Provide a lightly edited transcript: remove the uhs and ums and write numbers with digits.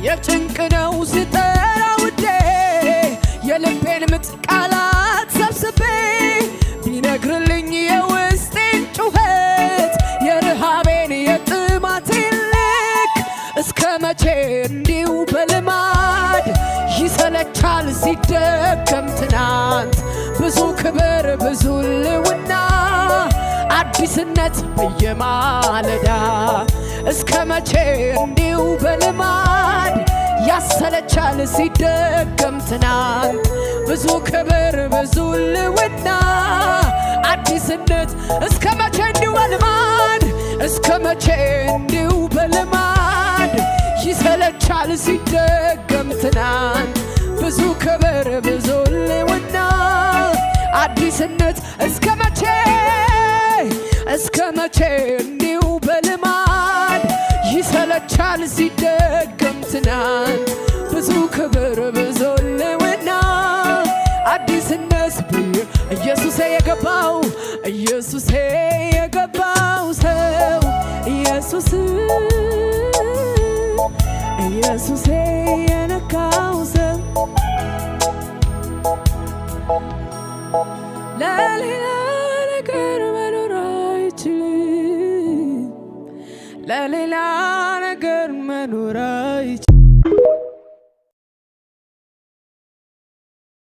የጭንቅ ነው ስጠራ ውዴ የልቤን ምጥ ቃላት ሰብስቤ ቢነግርልኝ የውስጤን ጩኸት የረሃቤን የጥማቴን ልክ እስከ መቼ እንዲሁ በልማድ ይሰለቻል ሲደገም ትናንት ብዙ ክብር ብዙ ልውና አዲስነት በየማለዳ እስከ መቼ እንዲሁ በልማድ ያሰለቻል ሲደገም ትናንት ብዙ ክብር ብዙ ልውና አዲስነት እስከ መቼ እንዲሁ በልማድ እስከ መቼ እንዲሁ በልማድ ይሰለቻል ሲደገም ትናንት ብዙ ክብር ብዙ ልውና አዲስነት እስከ መቼ እንዲሁ በልማድ ይሰለቻል ሲደገም ትናንት ብዙ ክብር ብዙ ልውና አዲስነት ኢየሱሴ የገባው ሰው ኢየሱሴ የነካው ሰው ለሌላ ነገር መኖር አይችልም ለሌላ ነገር መኖር አይችልም